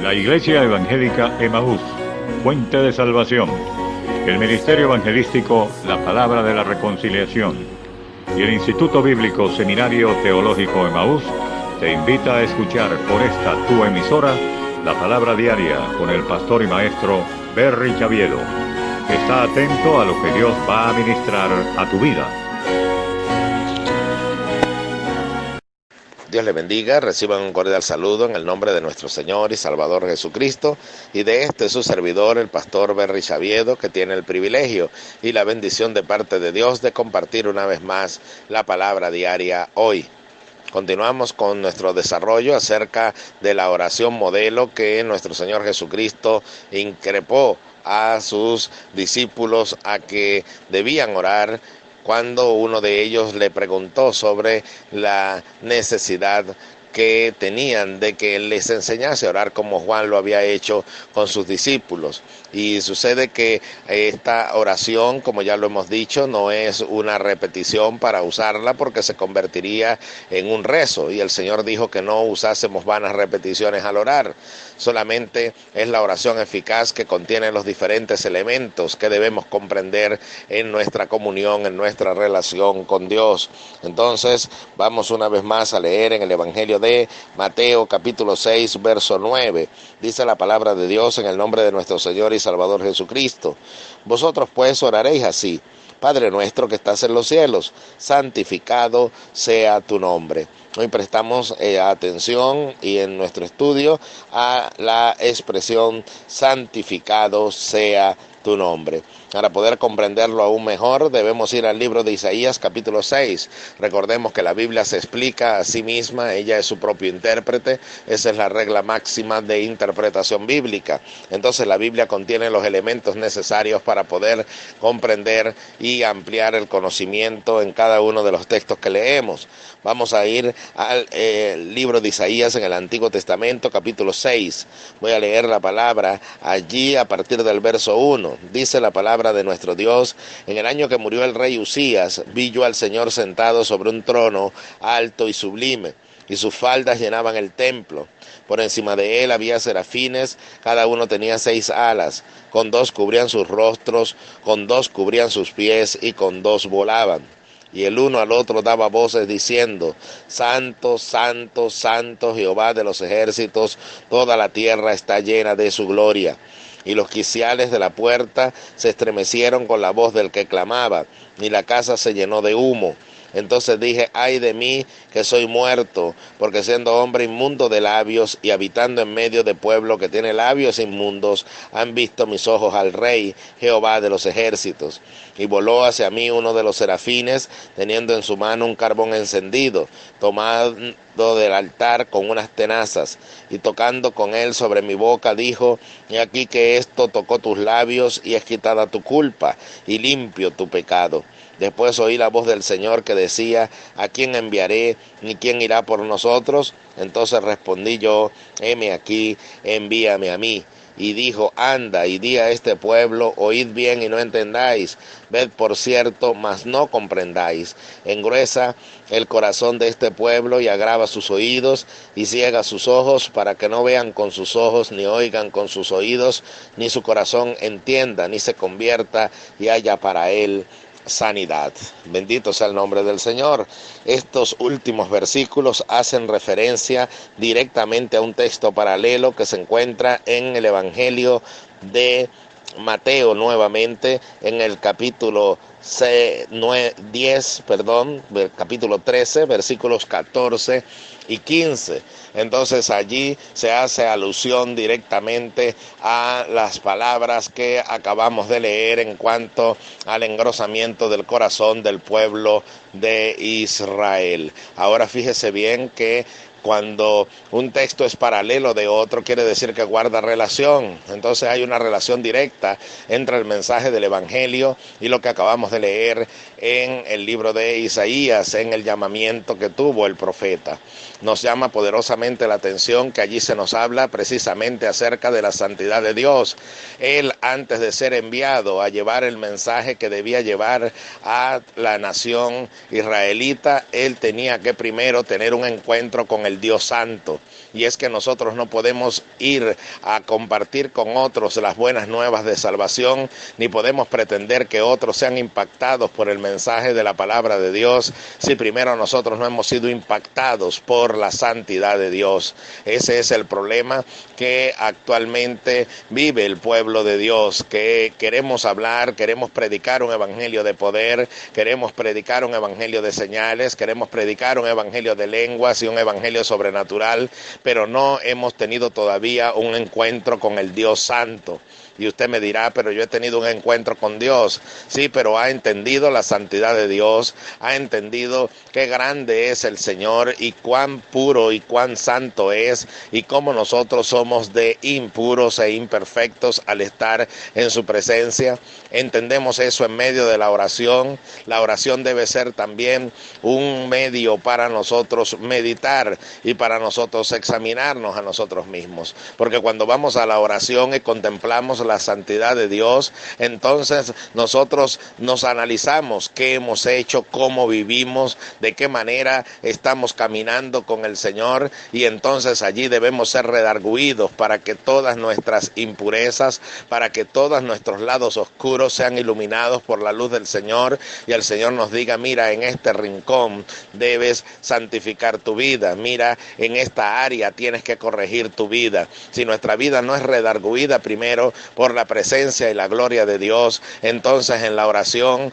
La Iglesia Evangélica Emaús, Fuente de Salvación. El Ministerio Evangelístico La Palabra de la Reconciliación. Y el Instituto Bíblico Seminario Teológico Emaús te invita a escuchar por esta tu emisora la Palabra Diaria con el pastor y maestro Berry Chaviedo. Está atento a lo que Dios va a ministrar a tu vida. Dios le bendiga, reciban un cordial saludo en el nombre de nuestro Señor y Salvador Jesucristo y de su servidor, el pastor Berry Chaviedo, que tiene el privilegio y la bendición de parte de Dios de compartir una vez más la palabra diaria hoy. Continuamos con nuestro desarrollo acerca de la oración modelo que nuestro Señor Jesucristo increpó a sus discípulos a que debían orar cuando uno de ellos le preguntó sobre la necesidad que tenían de que él les enseñase a orar como Juan lo había hecho con sus discípulos. Y sucede que esta oración, como ya lo hemos dicho, no es una repetición para usarla porque se convertiría en un rezo. Y el Señor dijo que no usásemos vanas repeticiones al orar. Solamente es la oración eficaz que contiene los diferentes elementos que debemos comprender en nuestra comunión, en nuestra relación con Dios. Entonces, vamos una vez más a leer en el Evangelio de Mateo, capítulo 6, verso 9. Dice la palabra de Dios en el nombre de nuestro Señor y Salvador Jesucristo. Vosotros pues oraréis así: Padre nuestro que estás en los cielos, santificado sea tu nombre. Hoy prestamos atención y en nuestro estudio a la expresión santificado sea tu nombre. Para poder comprenderlo aún mejor, debemos ir al libro de Isaías, capítulo 6. Recordemos que la Biblia se explica a sí misma, ella es su propio intérprete, esa es la regla máxima de interpretación bíblica. Entonces la Biblia contiene los elementos necesarios para poder comprender y ampliar el conocimiento en cada uno de los textos que leemos. Vamos a ir al libro de Isaías en el Antiguo Testamento, capítulo 6. Voy a leer la palabra allí a partir del verso 1. Dice la palabra de nuestro Dios: en el año que murió el rey Usías, vi yo al Señor sentado sobre un trono alto y sublime, y sus faldas llenaban el templo. Por encima de él había serafines, cada uno tenía 6 alas, con 2 cubrían sus rostros, con 2 cubrían sus pies, y con 2 volaban. Y el uno al otro daba voces diciendo: Santo, Santo, Santo, Jehová de los ejércitos, toda la tierra está llena de su gloria. Y los quiciales de la puerta se estremecieron con la voz del que clamaba, y la casa se llenó de humo. Entonces dije: ay de mí, que soy muerto, porque siendo hombre inmundo de labios y habitando en medio de pueblo que tiene labios inmundos, han visto mis ojos al Rey, Jehová de los ejércitos. Y voló hacia mí uno de los serafines, teniendo en su mano un carbón encendido, tomado del altar con unas tenazas, y tocando con él sobre mi boca, dijo: he aquí que esto tocó tus labios, y es quitada tu culpa, y limpio tu pecado. Después oí la voz del Señor que decía: ¿a quién enviaré? ¿Ni quién irá por nosotros? Entonces respondí yo: heme aquí, envíame a mí. Y dijo: anda y di a este pueblo: oíd bien y no entendáis, ved por cierto, mas no comprendáis. Engruesa el corazón de este pueblo y agrava sus oídos y ciega sus ojos, para que no vean con sus ojos, ni oigan con sus oídos, ni su corazón entienda, ni se convierta y haya para él sanidad. Bendito sea el nombre del Señor. Estos últimos versículos hacen referencia directamente a un texto paralelo que se encuentra en el Evangelio de Mateo, nuevamente en el capítulo 13, versículos 14 y 15. Entonces allí se hace alusión directamente a las palabras que acabamos de leer en cuanto al engrosamiento del corazón del pueblo de Israel. Ahora fíjese bien que cuando un texto es paralelo de otro, quiere decir que guarda relación. Entonces hay una relación directa entre el mensaje del Evangelio y lo que acabamos de leer en el libro de Isaías, en el llamamiento que tuvo el profeta. Nos llama poderosamente la atención que allí se nos habla precisamente acerca de la santidad de Dios. Él, antes de ser enviado a llevar el mensaje que debía llevar a la nación israelita, él tenía que primero tener un encuentro con el Dios Santo. Y es que nosotros no podemos ir a compartir con otros las buenas nuevas de salvación, ni podemos pretender que otros sean impactados por el mensaje de la palabra de Dios, si primero nosotros no hemos sido impactados por la santidad de Dios. Ese es el problema que actualmente vive el pueblo de Dios, que queremos hablar, queremos predicar un evangelio de poder, queremos predicar un evangelio de señales, queremos predicar un evangelio de lenguas y un evangelio sobrenatural, pero no hemos tenido todavía un encuentro con el Dios Santo. Y usted me dirá, pero yo he tenido un encuentro con Dios. Sí, pero ha entendido la santidad de Dios, ha entendido qué grande es el Señor y cuán puro y cuán santo es, y cómo nosotros somos de impuros e imperfectos al estar en su presencia. Entendemos eso en medio de la oración. La oración debe ser también un medio para nosotros meditar y para nosotros examinarnos a nosotros mismos. Porque cuando vamos a la oración y contemplamos la santidad de Dios, entonces nosotros nos analizamos qué hemos hecho, cómo vivimos, de qué manera estamos caminando con el Señor, y entonces allí debemos ser redarguidos para que todas nuestras impurezas, para que todos nuestros lados oscuros sean iluminados por la luz del Señor, y el Señor nos diga, mira, en este rincón debes santificar tu vida, mira, en esta área tienes que corregir tu vida. Si nuestra vida no es redarguida primero por la presencia y la gloria de Dios, entonces en la oración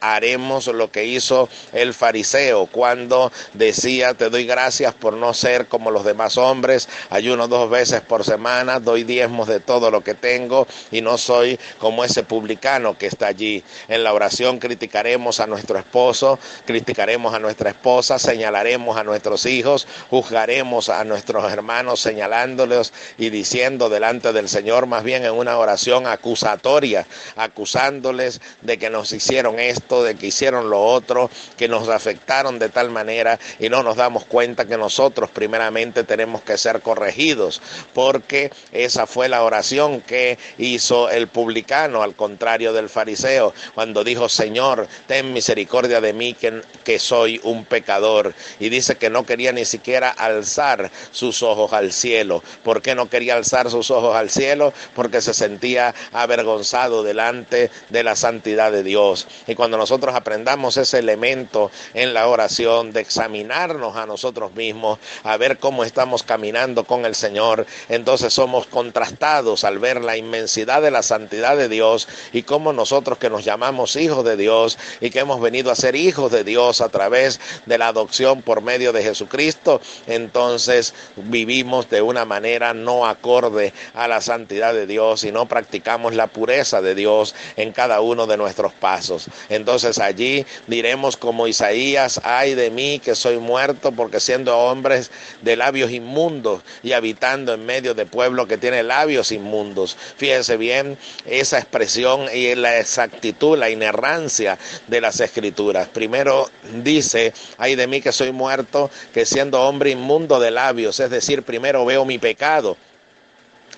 haremos lo que hizo el fariseo cuando decía, te doy gracias por no ser como los demás hombres, ayuno 2 veces por semana, doy diezmos de todo lo que tengo y no soy como ese publicano que está allí. En la oración criticaremos a nuestro esposo, criticaremos a nuestra esposa, señalaremos a nuestros hijos, juzgaremos a nuestros hermanos señalándolos y diciendo delante del Señor, más bien en una oración acusatoria, acusándoles de que nos hicieron esto, de que hicieron lo otro, que nos afectaron de tal manera, y no nos damos cuenta que nosotros primeramente tenemos que ser corregidos, porque esa fue la oración que hizo el publicano, al contrario del fariseo, cuando dijo, Señor, ten misericordia de mí que soy un pecador. Y dice que no quería ni siquiera alzar sus ojos al cielo. ¿Por qué no quería alzar sus ojos al cielo? Porque se sentía avergonzado delante de la santidad de Dios. Y cuando nosotros aprendamos ese elemento en la oración de examinarnos a nosotros mismos, a ver cómo estamos caminando con el Señor, entonces somos contrastados al ver la inmensidad de la santidad de Dios y cómo nosotros que nos llamamos hijos de Dios y que hemos venido a ser hijos de Dios a través de la adopción por medio de Jesucristo, entonces vivimos de una manera no acorde a la santidad de Dios y no practicamos la pureza de Dios en cada uno de nuestros pasos. Entonces allí diremos como Isaías, ay de mí que soy muerto, porque siendo hombres de labios inmundos y habitando en medio de pueblo que tiene labios inmundos. Fíjense bien esa expresión y la exactitud, la inerrancia de las Escrituras. Primero dice, ay de mí que soy muerto, que siendo hombre inmundo de labios, es decir, primero veo mi pecado.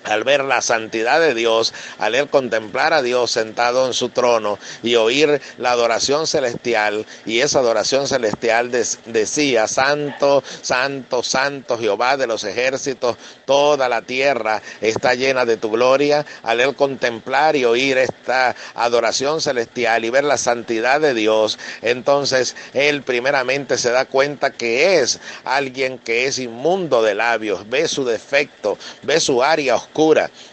Al ver la santidad de Dios, al él contemplar a Dios sentado en su trono y oír la adoración celestial, y esa adoración celestial decía, santo, santo, santo Jehová de los ejércitos, toda la tierra está llena de tu gloria. Al él contemplar y oír esta adoración celestial y ver la santidad de Dios, entonces él primeramente se da cuenta que es alguien que es inmundo de labios, ve su defecto, ve su área oscura,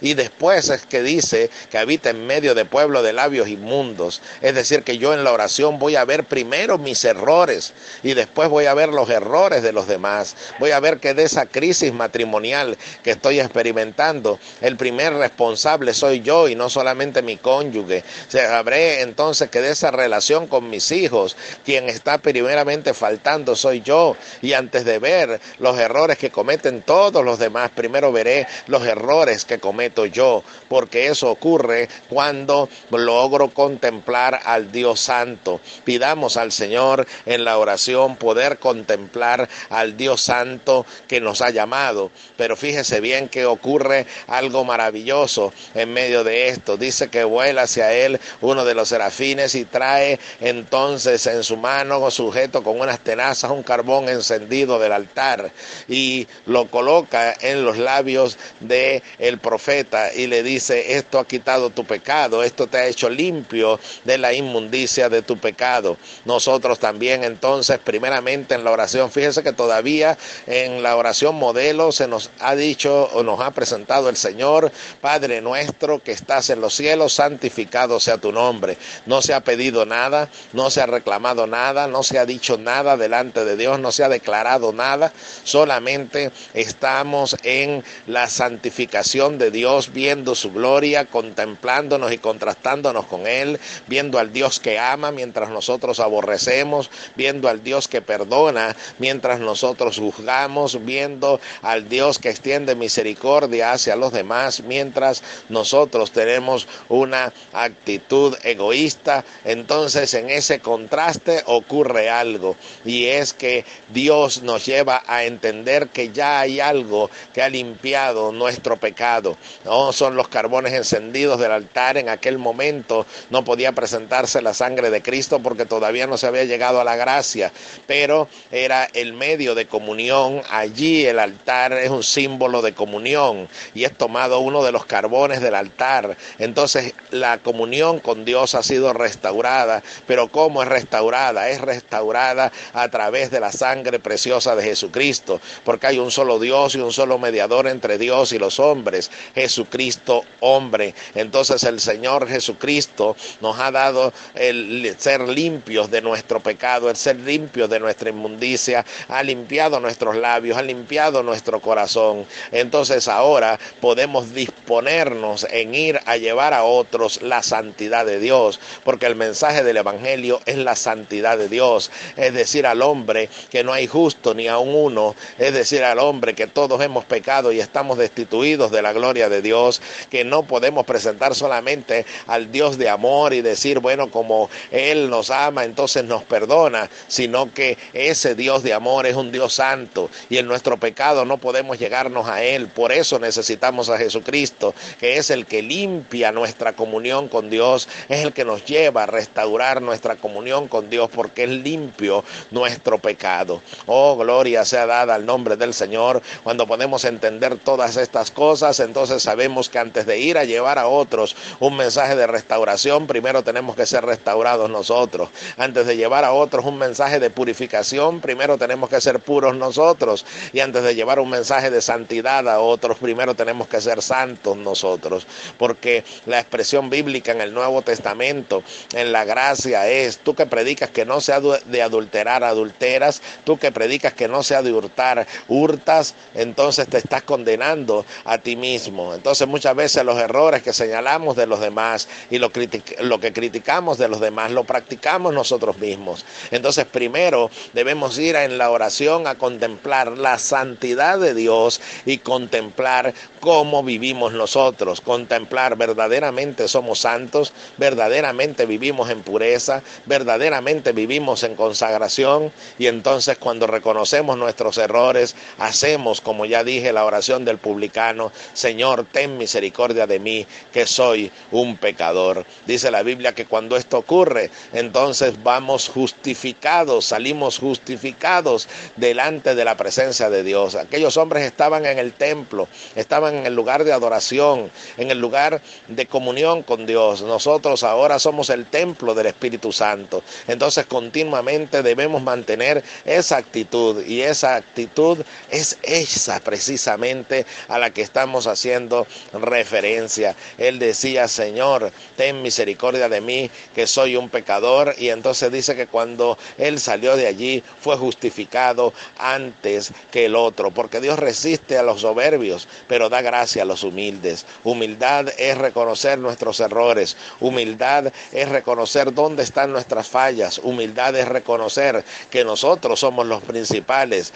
y después es que dice que habita en medio de pueblo de labios inmundos. Es decir, que yo en la oración voy a ver primero mis errores y después voy a ver los errores de los demás. Voy a ver que de esa crisis matrimonial que estoy experimentando, el primer responsable soy yo y no solamente mi cónyuge. Sabré entonces que de esa relación con mis hijos, quien está primeramente faltando soy yo, y antes de ver los errores que cometen todos los demás, primero veré los errores errores que cometo yo, porque eso ocurre cuando logro contemplar al Dios Santo. Pidamos al Señor en la oración poder contemplar al Dios Santo que nos ha llamado, pero fíjese bien que ocurre algo maravilloso en medio de esto. Dice que vuela hacia él uno de los serafines y trae entonces en su mano, sujeto con unas tenazas, un carbón encendido del altar, y lo coloca en los labios de el profeta y le dice: esto ha quitado tu pecado, esto te ha hecho limpio de la inmundicia de tu pecado. Nosotros también entonces, primeramente en la oración, fíjese que todavía en la oración modelo se nos ha dicho o nos ha presentado el Señor: Padre nuestro que estás en los cielos, santificado sea tu nombre. No se ha pedido nada, no se ha reclamado nada, no se ha dicho nada delante de Dios, no se ha declarado nada, solamente estamos en la santificación de Dios, viendo su gloria, contemplándonos y contrastándonos con Él, viendo al Dios que ama mientras nosotros aborrecemos, viendo al Dios que perdona mientras nosotros juzgamos, viendo al Dios que extiende misericordia hacia los demás mientras nosotros tenemos una actitud egoísta. Entonces en ese contraste ocurre algo, y es que Dios nos lleva a entender que ya hay algo que ha limpiado nuestro pecado. No son los carbones encendidos del altar. En aquel momento no podía presentarse la sangre de Cristo porque todavía no se había llegado a la gracia, pero era el medio de comunión. Allí el altar es un símbolo de comunión y es tomado uno de los carbones del altar. Entonces la comunión con Dios ha sido restaurada. Pero ¿cómo es restaurada? Es restaurada a través de la sangre preciosa de Jesucristo, porque hay un solo Dios y un solo mediador entre Dios y los hombres, Jesucristo hombre. Entonces el Señor Jesucristo nos ha dado el ser limpios de nuestro pecado, el ser limpios de nuestra inmundicia, ha limpiado nuestros labios, ha limpiado nuestro corazón. Entonces ahora podemos disponernos en ir a llevar a otros la santidad de Dios, porque el mensaje del Evangelio es la santidad de Dios, es decir al hombre que no hay justo ni aun uno, es decir al hombre que todos hemos pecado y estamos destituidos de la gloria de Dios, que no podemos presentar solamente al Dios de amor y decir, bueno, como Él nos ama, entonces nos perdona, sino que ese Dios de amor es un Dios santo y en nuestro pecado no podemos llegarnos a Él. Por eso necesitamos a Jesucristo, que es el que limpia nuestra comunión con Dios, es el que nos lleva a restaurar nuestra comunión con Dios, porque es limpio nuestro pecado. Oh, gloria sea dada al nombre del Señor. Cuando podemos entender todas estas cosas, entonces sabemos que antes de ir a llevar a otros un mensaje de restauración, primero tenemos que ser restaurados nosotros. Antes de llevar a otros un mensaje de purificación, primero tenemos que ser puros nosotros. Y antes de llevar un mensaje de santidad a otros, primero tenemos que ser santos nosotros. Porque la expresión bíblica en el Nuevo Testamento, en la gracia, es: tú que predicas que no se ha de adulterar, adulteras; tú que predicas que no se ha de hurtar, hurtas. Entonces te estás condenando a ti mismo. Entonces muchas veces los errores que señalamos de los demás y lo que criticamos de los demás lo practicamos nosotros mismos. Entonces primero debemos ir en la oración a contemplar la santidad de Dios y contemplar cómo vivimos nosotros, contemplar verdaderamente somos santos, verdaderamente vivimos en pureza, verdaderamente vivimos en consagración. Y entonces cuando reconocemos nuestros errores, hacemos, como ya dije, la oración del publicano: Señor, ten misericordia de mí, que soy un pecador. Dice la Biblia que cuando esto ocurre, entonces vamos justificados, salimos justificados delante de la presencia de Dios. Aquellos hombres estaban en el templo, estaban en el lugar de adoración, en el lugar de comunión con Dios. Nosotros ahora somos el templo del Espíritu Santo. Entonces continuamente debemos mantener esa actitud, y esa actitud es esa precisamente a la que estamos haciendo referencia. Él decía: Señor, ten misericordia de mí, que soy un pecador. Y entonces dice que cuando él salió de allí fue justificado antes que el otro, porque Dios resiste a los soberbios, pero da gracia a los humildes. Humildad es reconocer nuestros errores, humildad es reconocer dónde están nuestras fallas, humildad es reconocer que nosotros somos los principales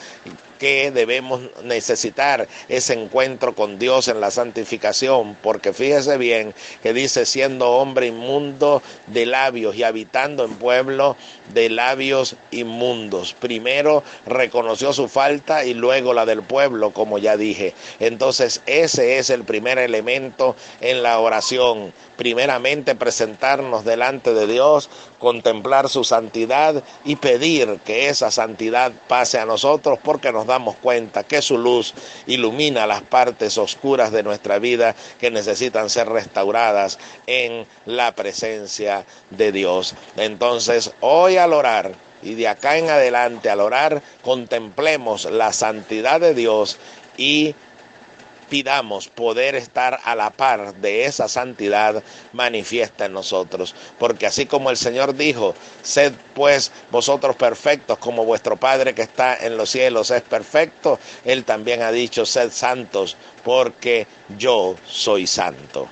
que debemos necesitar ese encuentro con Dios en la santificación, porque fíjese bien que dice siendo hombre inmundo de labios y habitando en pueblo de labios inmundos. Primero reconoció su falta y luego la del pueblo, como ya dije. Entonces ese es el primer elemento en la oración. Primeramente presentarnos delante de Dios, contemplar su santidad y pedir que esa santidad pase a nosotros, porque nos damos cuenta que su luz ilumina las partes oscuras de nuestra vida que necesitan ser restauradas en la presencia de Dios. Entonces, hoy al orar y de acá en adelante al orar, contemplemos la santidad de Dios y pidamos poder estar a la par de esa santidad manifiesta en nosotros, porque así como el Señor dijo, sed pues vosotros perfectos como vuestro Padre que está en los cielos es perfecto, Él también ha dicho, sed santos porque yo soy santo.